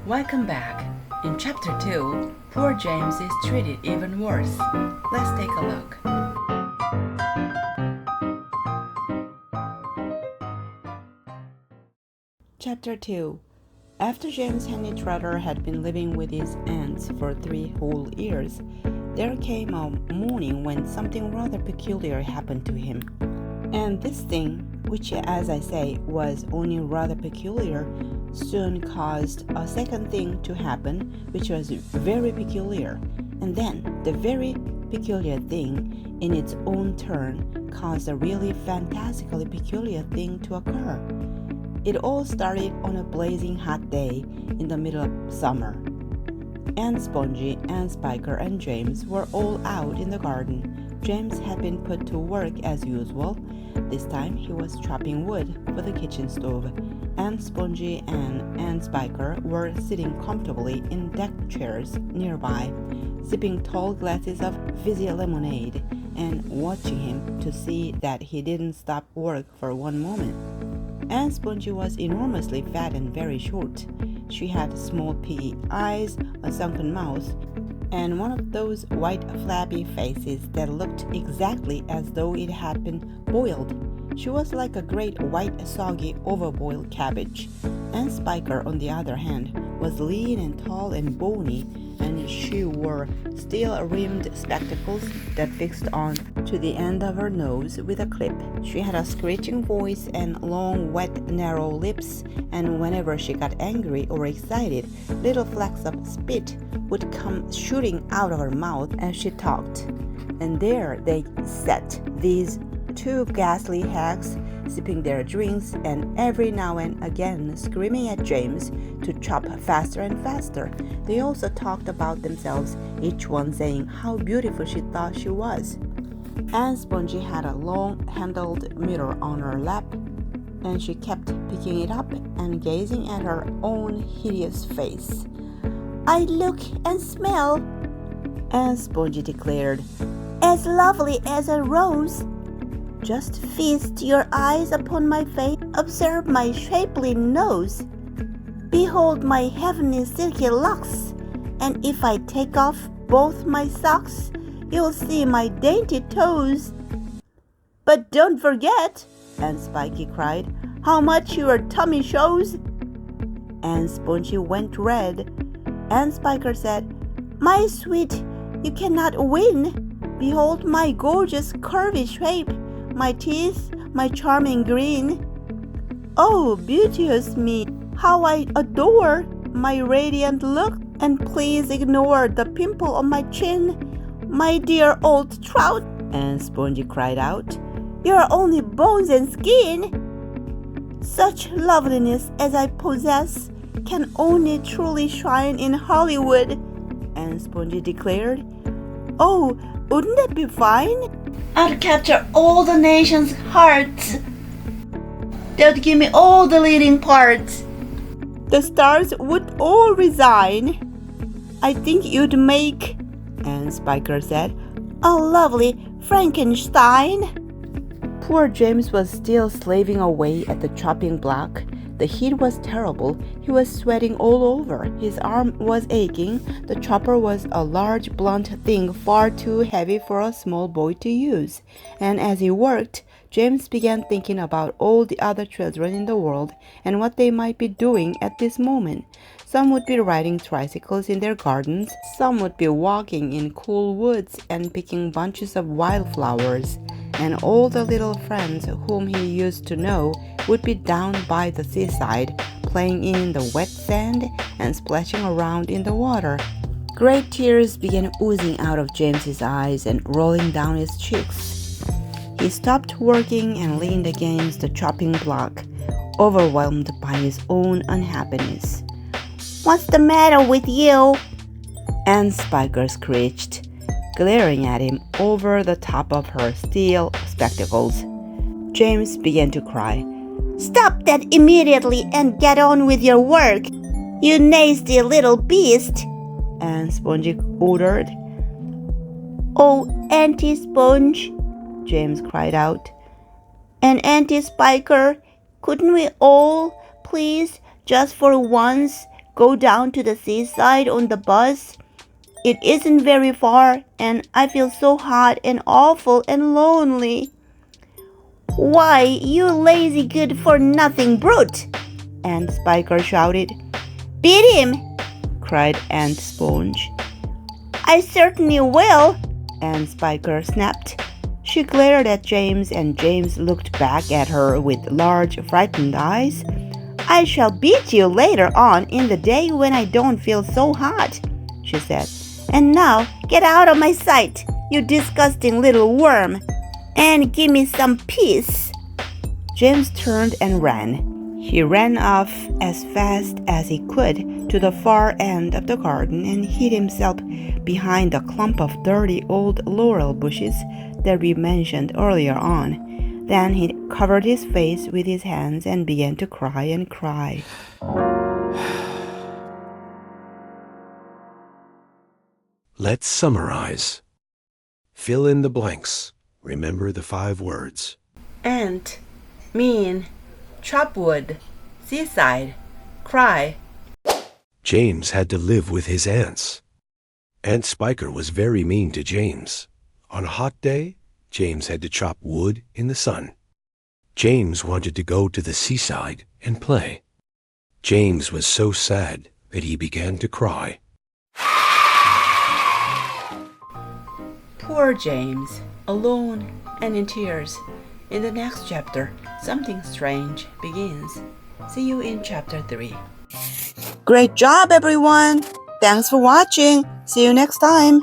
Welcome back. In Chapter 2, poor James is treated even worse. Let's take a look. Chapter 2. After James Henry Trotter had been living with his aunts for 3 whole years, there came a morning when something rather peculiar happened to him. And this thing, which as I say was only rather peculiar, soon caused a second thing to happen, which was very peculiar. And then the very peculiar thing, in its own turn, caused a really fantastically peculiar thing to occur. It all started on a blazing hot day in the middle of summer. Aunt Spongy, Aunt Spiker, and James were all out in the garden. James had been put to work as usual. This time he was chopping wood for the kitchen stove. Aunt Spongy and Aunt Spiker were sitting comfortably in deck chairs nearby, sipping tall glasses of fizzy lemonade and watching him to see that he didn't stop work for one moment. Aunt Spongy was enormously fat and very short. She had small piggy eyes, a sunken mouth, and one of those white flabby faces that looked exactly as though it had been boiled. She was like a great white soggy overboiled cabbage. Aunt Spiker, on the other hand, was lean and tall and bony, and she wore steel-rimmed spectacles that fixed on to the end of her nose with a clip. She had a screeching voice and long, wet, narrow lips, and whenever she got angry or excited, little flecks of spit would come shooting out of her mouth as she talked. And there they sat, these 2 ghastly hags, sipping their drinks and every now and again screaming at James to chop faster and faster. They also talked about themselves, each one saying how beautiful she thought she was. Aunt Spongy had a long-handled mirror on her lap, and she kept picking it up and gazing at her own hideous face. "I look and smell," Aunt Spongy declared, "as lovely as a rose. Just feast your eyes upon my face, observe my shapely nose. Behold my heavenly silky locks, and if I take off both my socks, you'll see my dainty toes. But don't forget," Aunt Spiky cried, "how much your tummy shows." Aunt Spongy went red. Aunt Spiker said, "My sweet, you cannot win. Behold my gorgeous curvy shape, my teeth, my charming grin. Oh, beauteous me, how I adore my radiant look, and please ignore the pimple on my chin. My dear old trout," Aunt Spongy cried out, "you're only bones and skin. Such loveliness as I possess can only truly shine in Hollywood," Aunt Spongy declared. "Oh, wouldn't that be fine? I'd capture all the nation's hearts. They'd give me all the leading parts. The stars would all resign. I think you'd make," Aunt Spiker said, "a lovely Frankenstein." Poor James was still slaving away at the chopping block. The heat was terrible. He was sweating all over. His arm was aching. The chopper was a large, blunt thing far too heavy for a small boy to use. And as he worked, James began thinking about all the other children in the world and what they might be doing at this moment. Some would be riding tricycles in their gardens. Some would be walking in cool woods and picking bunches of wildflowers. And all the little friends whom he used to know would be down by the seaside, playing in the wet sand and splashing around in the water. Great tears began oozing out of James's eyes and rolling down his cheeks. He stopped working and leaned against the chopping block, overwhelmed by his own unhappiness. "What's the matter with you?" Aunt Spiker screeched, glaring at him over the top of her steel spectacles. James began to cry. "Stop that immediately and get on with your work, you nasty little beast," Aunt Spongy ordered. "Oh, Auntie Sponge," James cried out, "and Auntie Spiker, couldn't we all, please, just for once, go down to the seaside on the bus? It isn't very far, and I feel so hot and awful and lonely. Why, you lazy good-for-nothing brute! Aunt Spiker shouted. Beat him! Cried Aunt Sponge. I certainly will, Aunt Spiker snapped. She glared at James, and James looked back at her with large, frightened eyes. I shall beat you later on in the day when I don't feel so hot, she said. And now, get out of my sight, you disgusting little worm, and give me some peace. James turned and ran. He ran off as fast as he could to the far end of the garden and hid himself behind a clump of dirty old laurel bushes that we mentioned earlier on. Then he covered his face with his hands and began to cry and cry. Let's summarize. Fill in the blanks. Remember the 5 words. Ant, mean, chop wood, seaside, cry. James had to live with his aunts. Aunt Spiker was very mean to James. On a hot day, James had to chop wood in the sun. James wanted to go to the seaside and play. James was so sad that he began to cry. Poor James, alone and in tears. In the next chapter, something strange begins. See you in chapter 3. Great job, everyone! Thanks for watching. See you next time.